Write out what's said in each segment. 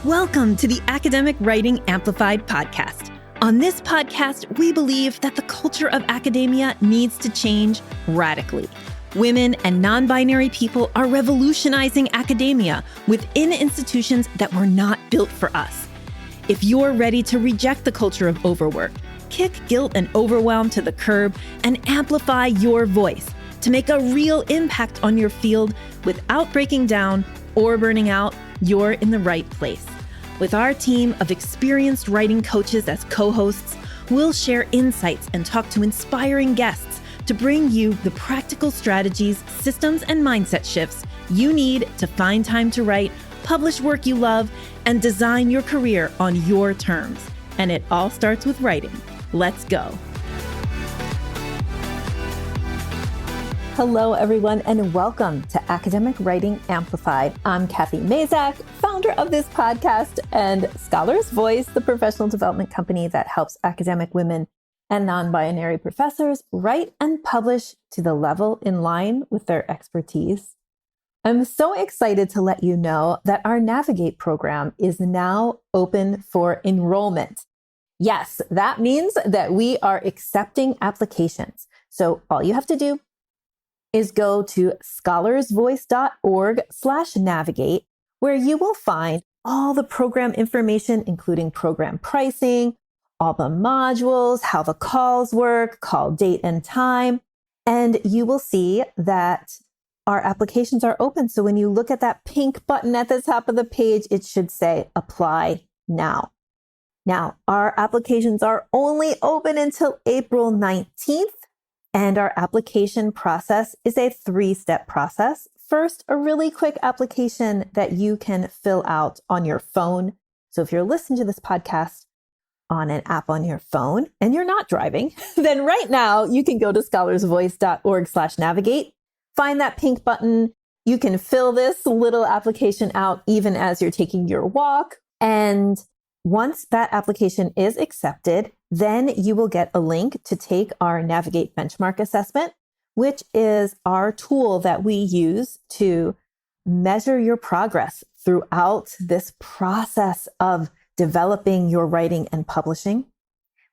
Welcome to the Academic Writing Amplified podcast. On this podcast, we believe that the culture of academia needs to change radically. Women and non-binary people are revolutionizing academia within institutions that were not built for us. If you're ready to reject the culture of overwork, kick guilt and overwhelm to the curb, and amplify your voice to make a real impact on your field without breaking down or burning out, you're in the right place. With our team of experienced writing coaches as co-hosts, we'll share insights and talk to inspiring guests to bring you the practical strategies, systems, and mindset shifts you need to find time to write, publish work you love, and design your career on your terms. And it all starts with writing. Let's go. Hello, everyone, and welcome to Academic Writing Amplified. I'm Kathy Mazak, founder of this podcast and Scholar's Voice, the professional development company that helps academic women and non-binary professors write and publish to the level in line with their expertise. I'm so excited to let you know that our Navigate program is now open for enrollment. Yes, that means that we are accepting applications. So all you have to do is go to scholarsvoice.org/navigate, where you will find all the program information, including program pricing, all the modules, how the calls work, call date and time. And you will see that our applications are open. So when you look at that pink button at the top of the page, it should say apply now. Now, our applications are only open until April 19th. And our application process is a 3-step process. First, a really quick application that you can fill out on your phone. So if you're listening to this podcast on an app on your phone and you're not driving, then right now you can go to scholarsvoice.org/navigate, find that pink button. You can fill this little application out even as you're taking your walk. And once that application is accepted, then you will get a link to take our Navigate benchmark assessment, which is our tool that we use to measure your progress throughout this process of developing your writing and publishing.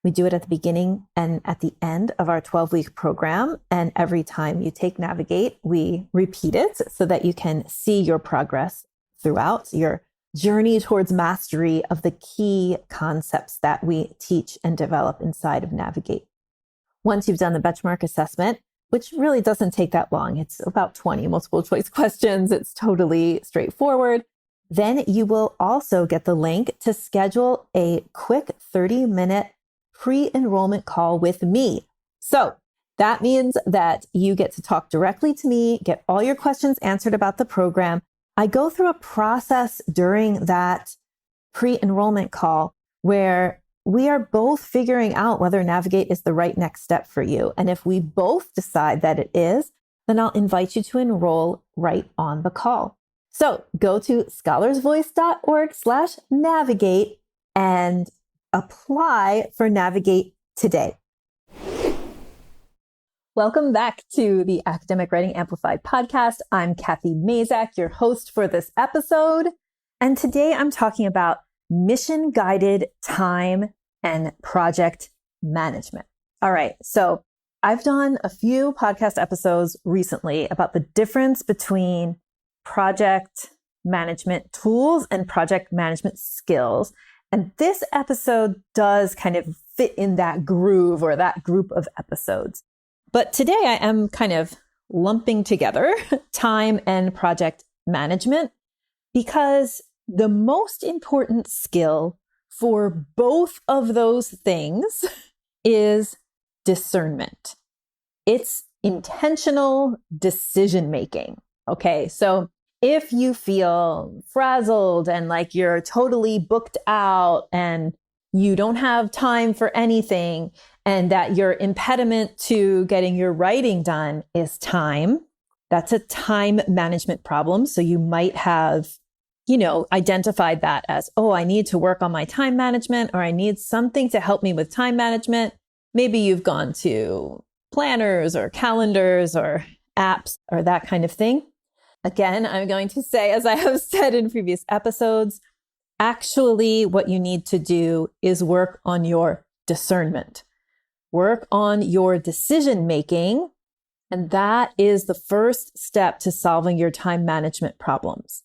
We do it at the beginning and at the end of our 12-week program. And every time you take Navigate, we repeat it so that you can see your progress throughout your journey towards mastery of the key concepts that we teach and develop inside of Navigate. Once you've done the benchmark assessment, which really doesn't take that long, it's about 20 multiple choice questions. It's totally straightforward. Then you will also get the link to schedule a quick 30-minute pre-enrollment call with me. So that means that you get to talk directly to me, get all your questions answered about the program. I go through a process during that pre-enrollment call where we are both figuring out whether Navigate is the right next step for you. And if we both decide that it is, then I'll invite you to enroll right on the call. So go to scholarsvoice.org/navigate and apply for Navigate today. Welcome back to the Academic Writing Amplified podcast. I'm Kathy Mazak, your host for this episode. And today I'm talking about mission-guided time and project management. All right. So I've done a few podcast episodes recently about the difference between project management tools and project management skills. And this episode does kind of fit in that groove or that group of episodes. But today I am kind of lumping together time and project management because the most important skill for both of those things is discernment. It's intentional decision making. Okay, so if you feel frazzled and like you're totally booked out and you don't have time for anything, and that your impediment to getting your writing done is time, that's a time management problem. So you might have, identified that as, I need to work on my time management, or I need something to help me with time management. Maybe you've gone to planners or calendars or apps or that kind of thing. Again, I'm going to say, as I have said in previous episodes, Actually, what you need to do is work on your discernment, work on your decision making. And that is the first step to solving your time management problems.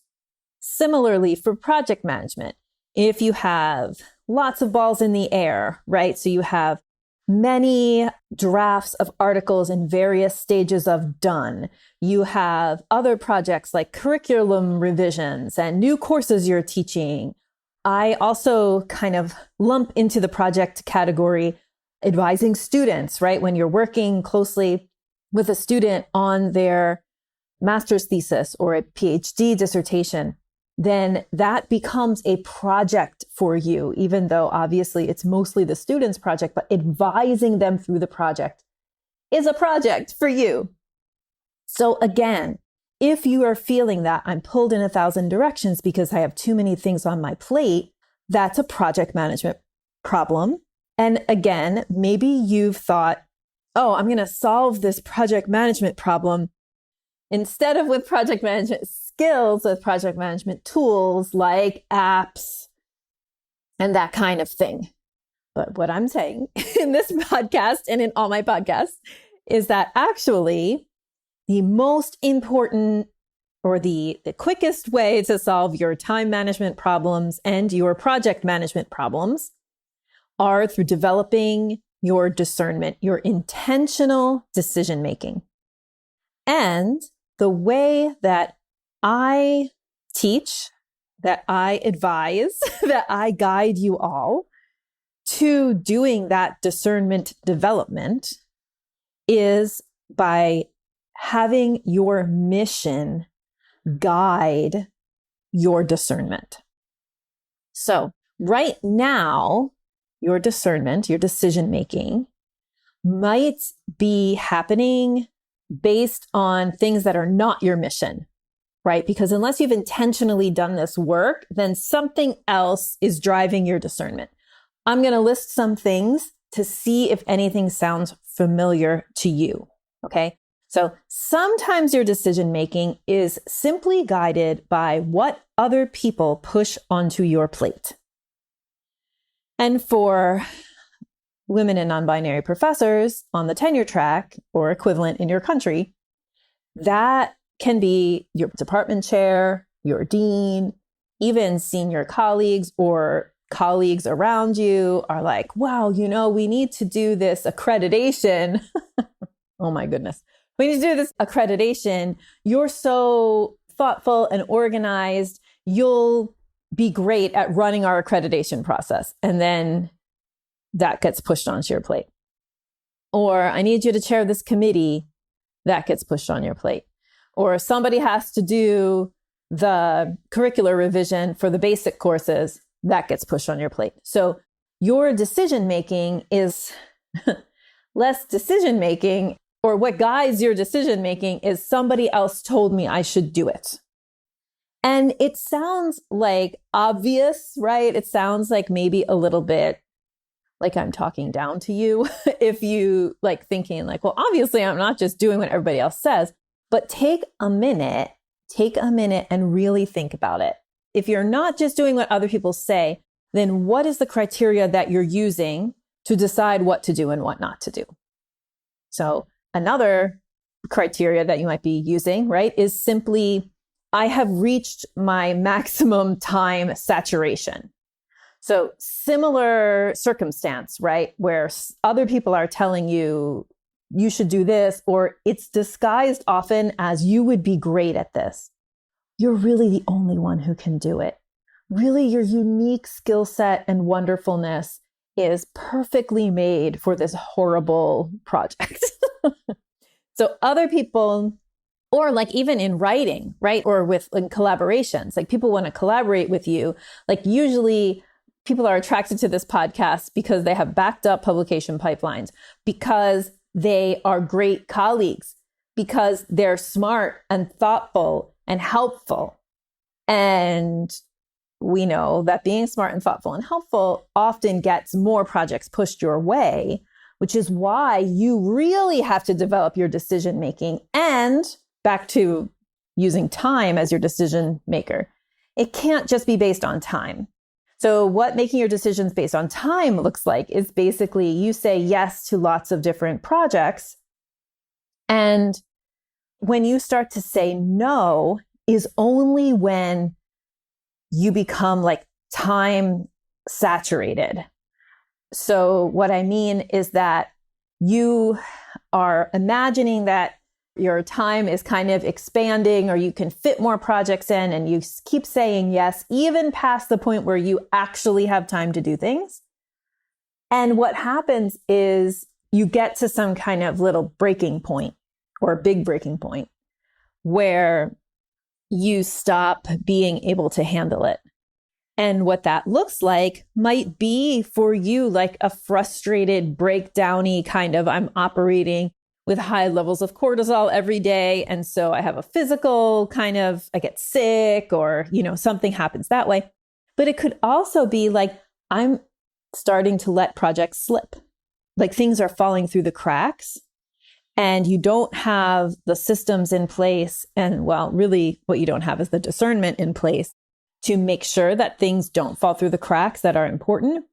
Similarly, for project management, if you have lots of balls in the air, right? So you have many drafts of articles in various stages of done. You have other projects like curriculum revisions and new courses you're teaching. I also kind of lump into the project category advising students, right? When you're working closely with a student on their master's thesis or a PhD dissertation, then that becomes a project for you, even though obviously it's mostly the student's project, but advising them through the project is a project for you. So again, if you are feeling that I'm pulled in 1,000 directions because I have too many things on my plate, that's a project management problem. And again, maybe you've thought, oh, I'm going to solve this project management problem instead of with project management skills, with project management tools like apps and that kind of thing. But what I'm saying in this podcast and in all my podcasts is that actually the most important or the quickest way to solve your time management problems and your project management problems are through developing your discernment, your intentional decision making. And the way that I teach, that I advise, that I guide you all to doing that discernment development is by having your mission guide your discernment. So right now, your discernment, your decision making might be happening based on things that are not your mission, right? Because unless you've intentionally done this work, then something else is driving your discernment. I'm going to list some things to see if anything sounds familiar to you, okay? So sometimes your decision making is simply guided by what other people push onto your plate. And for women and non-binary professors on the tenure track or equivalent in your country, that can be your department chair, your dean, even senior colleagues or colleagues around you are like, wow, we need to do this accreditation. Oh my goodness. We need to do this accreditation. You're so thoughtful and organized. You'll be great at running our accreditation process. And then that gets pushed onto your plate. Or I need you to chair this committee. That gets pushed on your plate. Or somebody has to do the curricular revision for the basic courses. That gets pushed on your plate. So your decision-making is less decision-making, or what guides your decision-making is somebody else told me I should do it. And it sounds like obvious, right? It sounds like maybe a little bit like I'm talking down to you if you like thinking like, well, obviously I'm not just doing what everybody else says, but take a minute and really think about it. If you're not just doing what other people say, then what is the criteria that you're using to decide what to do and what not to do? So another criteria that you might be using, right, is simply, I have reached my maximum time saturation. So similar circumstance, right, where other people are telling you, you should do this, or it's disguised often as you would be great at this. You're really the only one who can do it. Really, your unique skill set and wonderfulness is perfectly made for this horrible project. So other people, or like even in writing, right? Or in collaborations, like people want to collaborate with you. Like usually people are attracted to this podcast because they have backed up publication pipelines, because they are great colleagues, because they're smart and thoughtful and helpful. And we know that being smart and thoughtful and helpful often gets more projects pushed your way, which is why you really have to develop your decision making. And back to using time as your decision maker, it can't just be based on time. So what making your decisions based on time looks like is basically you say yes to lots of different projects. And when you start to say no is only when you become like time saturated. So what I mean is that you are imagining that your time is kind of expanding or you can fit more projects in and you keep saying yes, even past the point where you actually have time to do things. And what happens is you get to some kind of little breaking point or a big breaking point where you stop being able to handle it. And what that looks like might be for you like a frustrated breakdowny kind of I'm operating with high levels of cortisol every day. And so I have a physical kind of, I get sick or, something happens that way. But it could also be like, I'm starting to let projects slip. Like things are falling through the cracks and you don't have the systems in place. And well, really what you don't have is the discernment in place to make sure that things don't fall through the cracks that are important.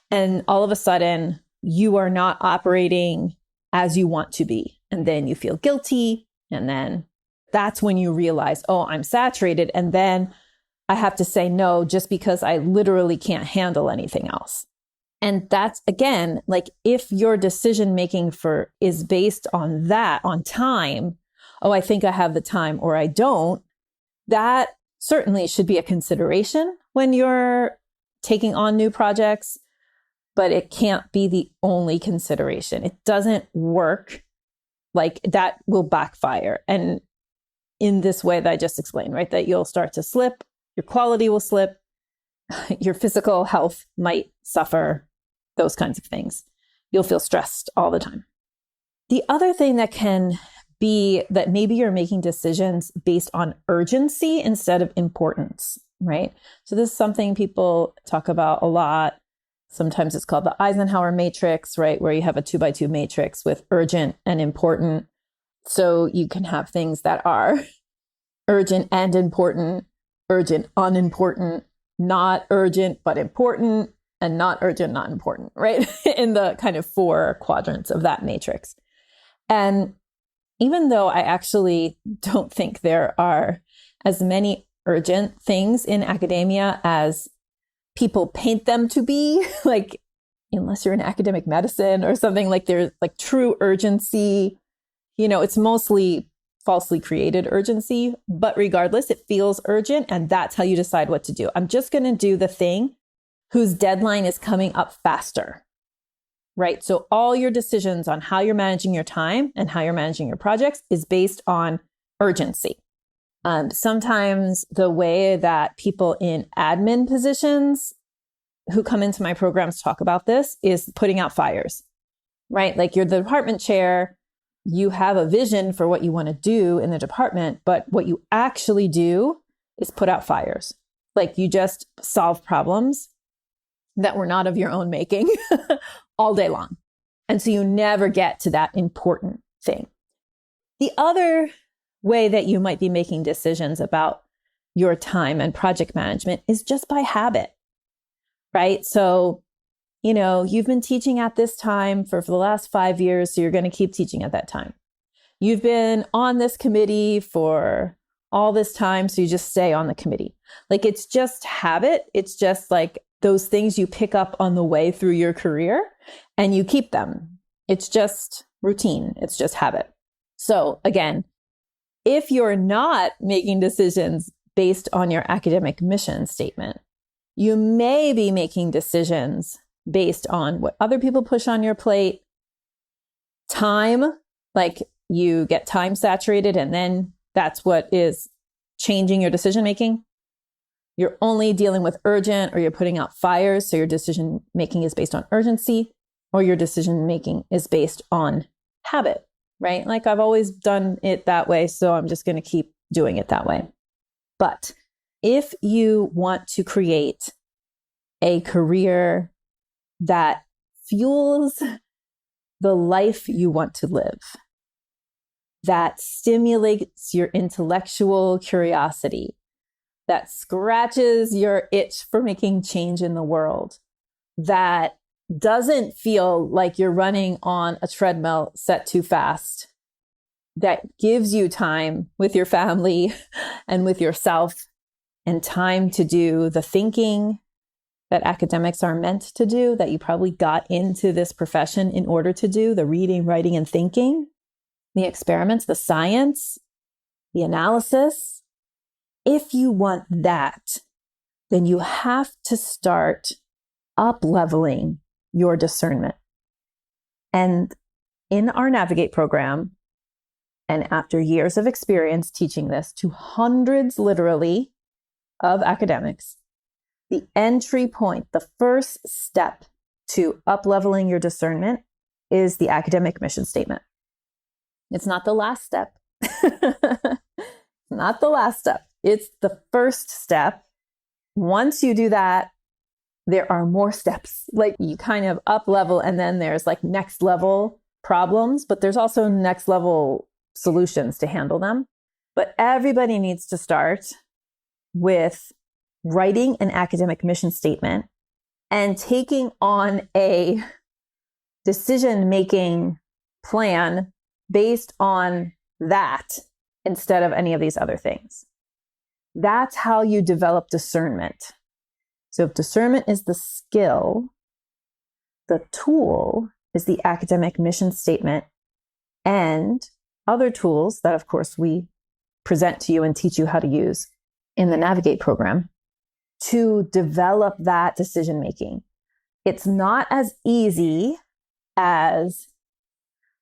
And all of a sudden you are not operating as you want to be. And then you feel guilty. And then that's when you realize, oh, I'm saturated. And then I have to say no, just because I literally can't handle anything else. And that's, again, like if your decision making is based on that, on time, oh, I think I have the time or I don't, that certainly should be a consideration when you're taking on new projects. But it can't be the only consideration. It doesn't work. Like that will backfire. And in this way that I just explained, right? That you'll start to slip, your quality will slip, your physical health might suffer, those kinds of things. You'll feel stressed all the time. The other thing that can be that maybe you're making decisions based on urgency instead of importance, right? So this is something people talk about a lot. Sometimes it's called the Eisenhower matrix, right? Where you have a 2x2 matrix with urgent and important. So you can have things that are urgent and important, urgent, unimportant, not urgent, but important, and not urgent, not important, right? In the kind of 4 quadrants of that matrix. And even though I actually don't think there are as many urgent things in academia as people paint them to be, like, unless you're in academic medicine or something, like there's like true urgency, it's mostly falsely created urgency, but regardless, it feels urgent. And that's how you decide what to do. I'm just going to do the thing whose deadline is coming up faster, right? So all your decisions on how you're managing your time and how you're managing your projects is based on urgency. Sometimes the way that people in admin positions who come into my programs talk about this is putting out fires, right? Like you're the department chair, you have a vision for what you want to do in the department, but what you actually do is put out fires. Like you just solve problems that were not of your own making all day long. And so you never get to that important thing. The other way that you might be making decisions about your time and project management is just by habit, right? So, you've been teaching at this time for the last 5 years, so you're going to keep teaching at that time. You've been on this committee for all this time, so you just stay on the committee. Like it's just habit. It's just like those things you pick up on the way through your career and you keep them. It's just routine. It's just habit. So again, if you're not making decisions based on your academic mission statement, you may be making decisions based on what other people push on your plate, time, like you get time saturated and then that's what is changing your decision making. You're only dealing with urgent or you're putting out fires. So your decision making is based on urgency or your decision making is based on habit, right? Like I've always done it that way. So I'm just going to keep doing it that way. But if you want to create a career that fuels the life you want to live, that stimulates your intellectual curiosity, that scratches your itch for making change in the world, that doesn't feel like you're running on a treadmill set too fast, that gives you time with your family and with yourself and time to do the thinking that academics are meant to do, that you probably got into this profession in order to do, the reading, writing, and thinking, the experiments, the science, the analysis. If you want that, then you have to start up-leveling your discernment. And in our Navigate program, and after years of experience teaching this to hundreds, literally, of academics, the entry point, the first step to up-leveling your discernment is the academic mission statement. It's not the last step. Not the last step. It's the first step. Once you do that, there are more steps. Like you kind of up-level, and then there's like next level problems, but there's also next level solutions to handle them. But everybody needs to start with writing an academic mission statement and taking on a decision-making plan based on that instead of any of these other things. That's how you develop discernment. So if discernment is the skill, the tool is the academic mission statement and other tools that, of course, we present to you and teach you how to use in the Navigate program to develop that decision making. It's not as easy as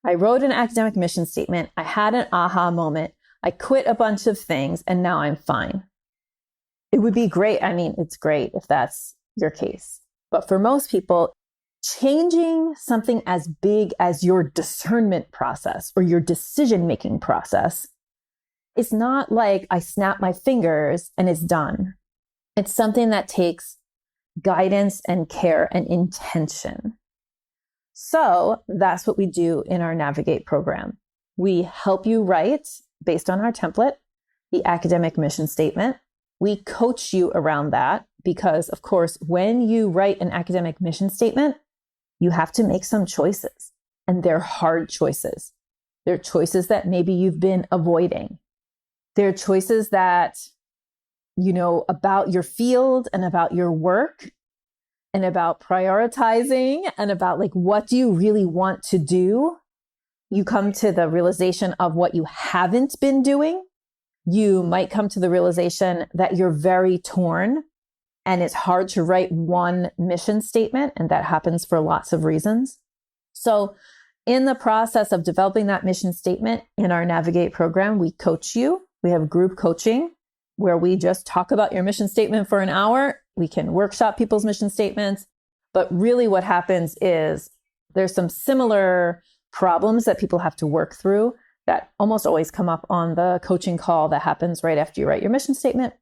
I wrote an academic mission statement, I had an aha moment, I quit a bunch of things, and now I'm fine. It would be great. I mean, it's great if that's your case. But for most people, changing something as big as your discernment process or your decision-making process, it's not like I snap my fingers and it's done. It's something that takes guidance and care and intention. So that's what we do in our Navigate program. We help you write, based on our template, the academic mission statement. We coach you around that because, of course, when you write an academic mission statement, you have to make some choices, and they're hard choices. They're choices that maybe you've been avoiding. They're choices that, you know, about your field and about your work and about prioritizing and about like, what do you really want to do? You come to the realization of what you haven't been doing. You might come to the realization that you're very torn and it's hard to write one mission statement. And that happens for lots of reasons. So in the process of developing that mission statement in our Navigate program, we coach you. We have group coaching where we just talk about your mission statement for an hour. We can workshop people's mission statements. But really what happens is there's some similar problems that people have to work through that almost always come up on the coaching call that happens right after you write your mission statement.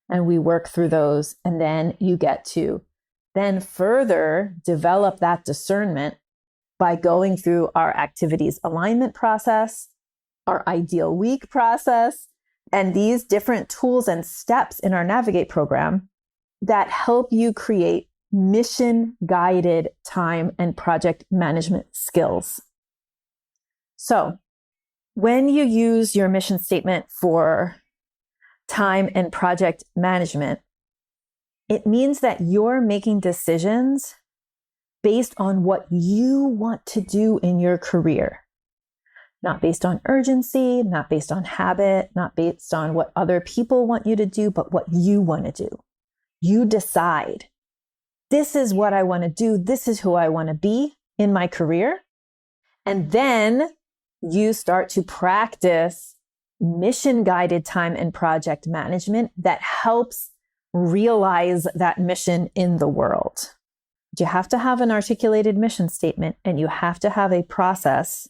And we work through those. And then you get to then further develop that discernment by going through our activities alignment process, our ideal week process, and these different tools and steps in our Navigate program that help you create mission-guided time and project management skills. So when you use your mission statement for time and project management, it means that you're making decisions based on what you want to do in your career. Not based on urgency, not based on habit, not based on what other people want you to do, but what you want to do. You decide, this is what I want to do. This is who I want to be in my career. And then you start to practice mission-guided time and project management that helps realize that mission in the world. You have to have an articulated mission statement, and you have to have a process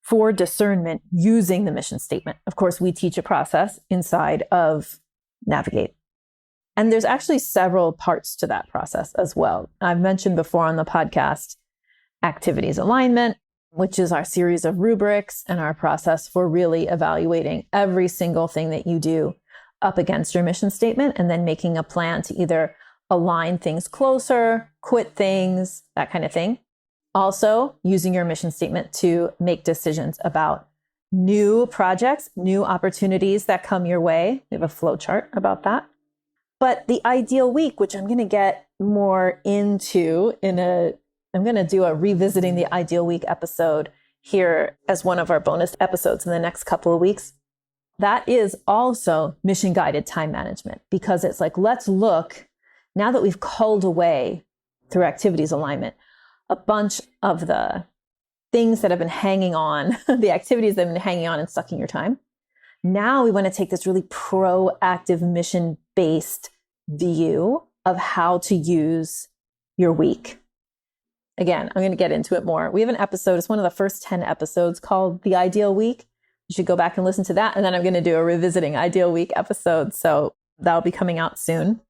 for discernment using the mission statement. Of course, we teach a process inside of Navigate. And there's actually several parts to that process as well. I've mentioned before on the podcast, activities alignment, which is our series of rubrics and our process for really evaluating every single thing that you do up against your mission statement and then making a plan to either align things closer, quit things, that kind of thing. Also, using your mission statement to make decisions about new projects, new opportunities that come your way. We have a flow chart about that. But the ideal week, which I'm going to get more into I'm going to do a revisiting the ideal week episode here as one of our bonus episodes in the next couple of weeks. That is also mission guided time management, because it's like, let's look, now that we've culled away through activities alignment, a bunch of the things that have been hanging on, the activities that have been hanging on and sucking your time. Now we want to take this really proactive mission-based view of how to use your week. Again, I'm going to get into it more. We have an episode, it's one of the first 10 episodes called The Ideal Week. You should go back and listen to that. And then I'm going to do a revisiting Ideal Week episode. So that'll be coming out soon.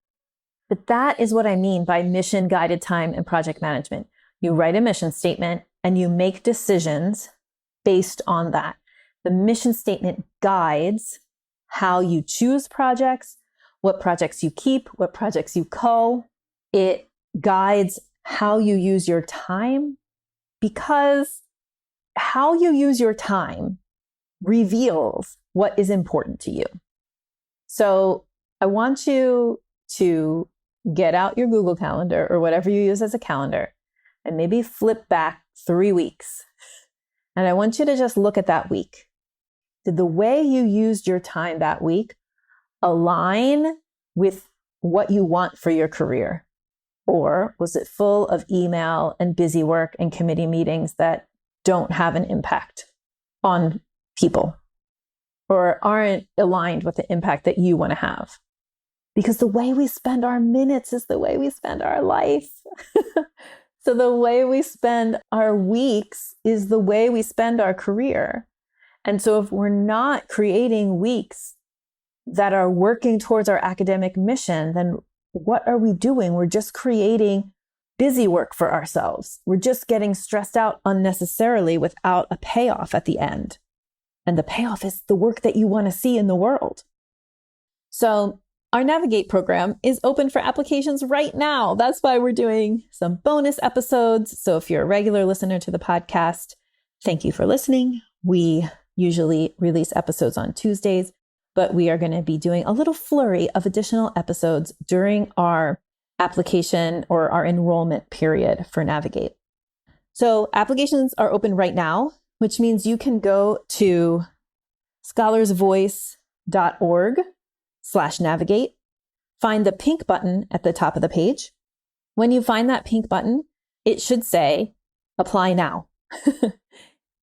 But that is what I mean by mission guided time and project management. You write a mission statement and you make decisions based on that. The mission statement guides how you choose projects, what projects you keep, what projects you cull. It guides how you use your time, because how you use your time reveals what is important to you. So I want you to get out your Google Calendar or whatever you use as a calendar and maybe flip back 3 weeks. And I want you to just look at that week. Did the way you used your time that week align with what you want for your career? Or was it full of email and busy work and committee meetings that don't have an impact on people or aren't aligned with the impact that you want to have? Because the way we spend our minutes is the way we spend our life. So the way we spend our weeks is the way we spend our career. And so if we're not creating weeks that are working towards our academic mission, then what are we doing? We're just creating busy work for ourselves. We're just getting stressed out unnecessarily without a payoff at the end. And the payoff is the work that you want to see in the world. So our Navigate program is open for applications right now. That's why we're doing some bonus episodes. So if you're a regular listener to the podcast, thank you for listening. We usually release episodes on Tuesdays, but we are going to be doing a little flurry of additional episodes during our application or our enrollment period for Navigate. So applications are open right now, which means you can go to scholarsvoice.org/navigate, find the pink button at the top of the page. When you find that pink button, it should say apply now.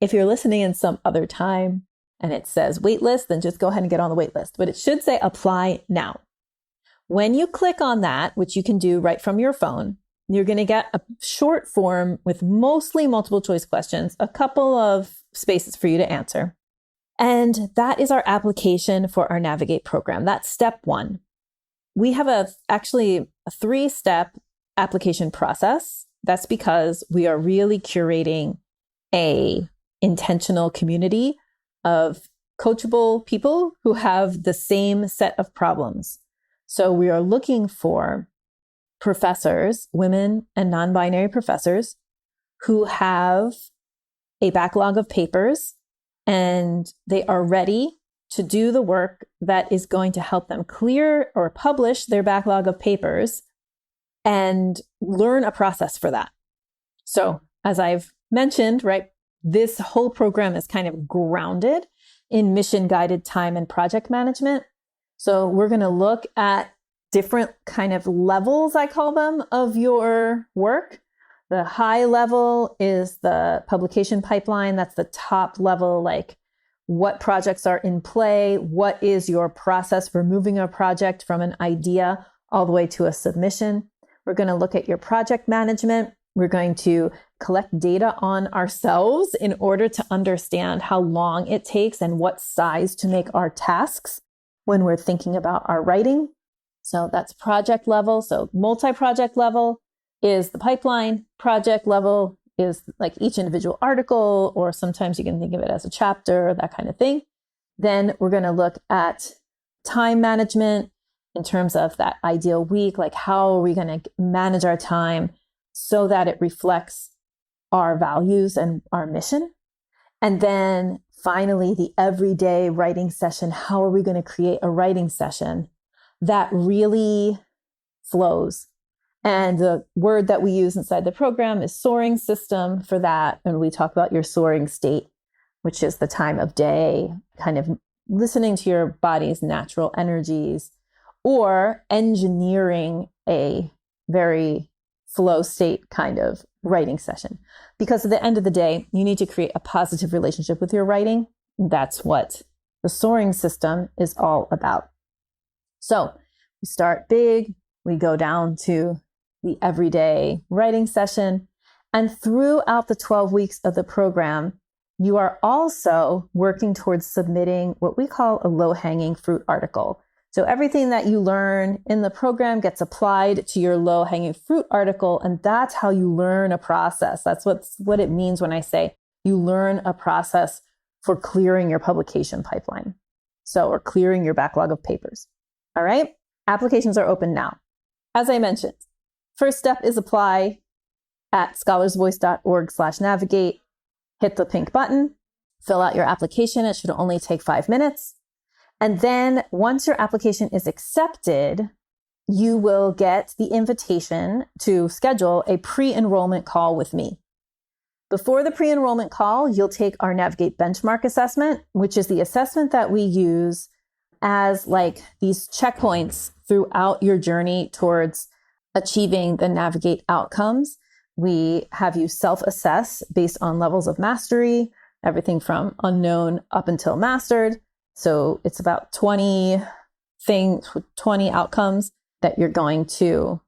If you're listening in some other time and it says waitlist, then just go ahead and get on the waitlist. But it should say apply now. When you click on that, which you can do right from your phone, you're going to get a short form with mostly multiple choice questions, a couple of spaces for you to answer. And that is our application for our Navigate program. That's step one. We have actually a 3-step application process. That's because we are really curating a intentional community of coachable people who have the same set of problems. So we are looking for professors, women and non-binary professors who have a backlog of papers and they are ready to do the work that is going to help them clear or publish their backlog of papers and learn a process for that. So as I've mentioned, right, this whole program is kind of grounded in mission-guided time and project management. So we're going to look at different kind of levels, I call them, of your work. The high level is the publication pipeline. That's the top level, like what projects are in play, what is your process for moving a project from an idea all the way to a submission. We're going to look at your project management. We're going to collect data on ourselves in order to understand how long it takes and what size to make our tasks when we're thinking about our writing. So that's project level. So multi-project level is the pipeline. Project level is like each individual article, or sometimes you can think of it as a chapter, that kind of thing. Then we're going to look at time management in terms of that ideal week, like how are we going to manage our time so that it reflects our values and our mission. And then finally, the everyday writing session. How are we going to create a writing session that really flows? And the word that we use inside the program is soaring system for that. And we talk about your soaring state, which is the time of day, kind of listening to your body's natural energies, or engineering a very flow state kind of writing session. Because at the end of the day, you need to create a positive relationship with your writing. That's what the soaring system is all about. So we start big, we go down to the everyday writing session. And throughout the 12 weeks of the program, you are also working towards submitting what we call a low-hanging fruit article. So everything that you learn in the program gets applied to your low-hanging fruit article, and that's how you learn a process. That's what it means when I say you learn a process for clearing your publication pipeline. Or clearing your backlog of papers. All right? Applications are open now. As I mentioned, first step is apply at scholarsvoice.org/navigate. Hit the pink button, fill out your application. It should only take 5 minutes. And then once your application is accepted, you will get the invitation to schedule a pre-enrollment call with me. Before the pre-enrollment call, you'll take our Navigate benchmark assessment, which is the assessment that we use as like these checkpoints throughout your journey towards achieving the Navigate outcomes. We have you self-assess based on levels of mastery, everything from unknown up until mastered. So it's about 20 outcomes that you're going to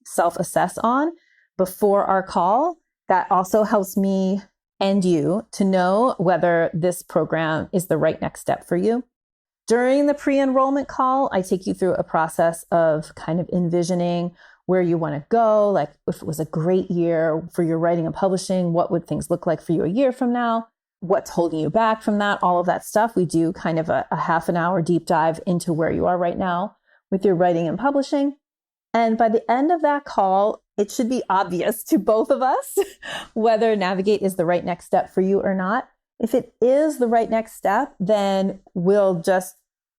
self-assess on before our call. That also helps me and you to know whether this program is the right next step for you. During the pre-enrollment call, I take you through a process of kind of envisioning where you want to go. Like if it was a great year for your writing and publishing, what would things look like for you a year from now? What's holding you back from that? All of that stuff. We do kind of a half an hour deep dive into where you are right now with your writing and publishing. And by the end of that call, it should be obvious to both of us whether Navigate is the right next step for you or not. If it is the right next step, then we'll just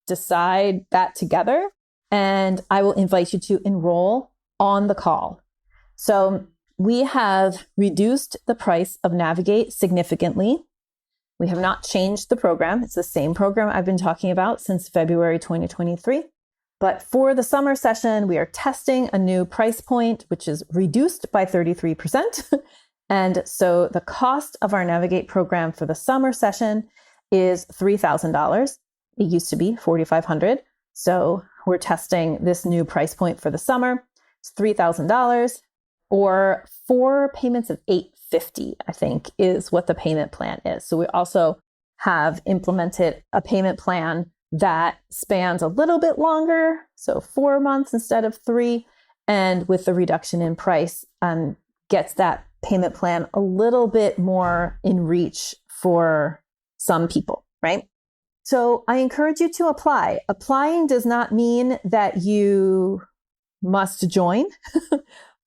decide that together. And I will invite you to enroll on the call. So we have reduced the price of Navigate significantly. We have not changed the program. It's the same program I've been talking about since February 2023. But for the summer session, we are testing a new price point, which is reduced by 33%. And so the cost of our Navigate program for the summer session is $3,000. It used to be $4,500. So we're testing this new price point for the summer. It's $3,000, or 4 payments of $850, I think, is what the payment plan is. So we also have implemented a payment plan that spans a little bit longer, so 4 months instead of 3, and with the reduction in price, gets that payment plan a little bit more in reach for some people, right? So I encourage you to apply. Applying does not mean that you must join.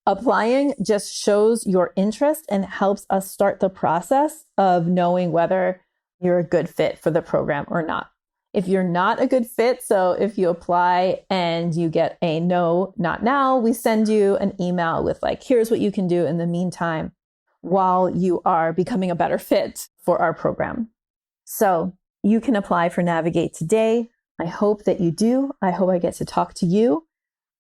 Applying just shows your interest and helps us start the process of knowing whether you're a good fit for the program or not. If you're not a good fit, so if you apply and you get a no, not now, we send you an email with like, here's what you can do in the meantime while you are becoming a better fit for our program. So you can apply for Navigate today. I hope that you do. I hope I get to talk to you.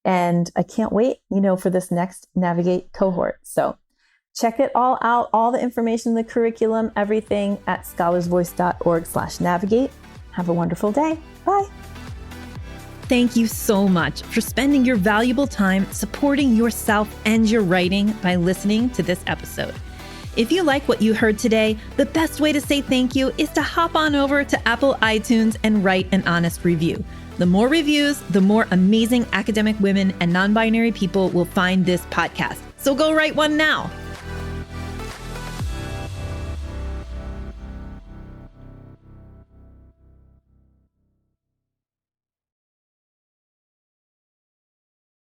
And I can't wait, for this next Navigate cohort. So check it all out, all the information, the curriculum, everything at scholarsvoice.org/navigate. Have a wonderful day. Bye. Thank you so much for spending your valuable time supporting yourself and your writing by listening to this episode. If you like what you heard today, the best way to say thank you is to hop on over to Apple iTunes and write an honest review. The more reviews, the more amazing academic women and non-binary people will find this podcast. So go write one now.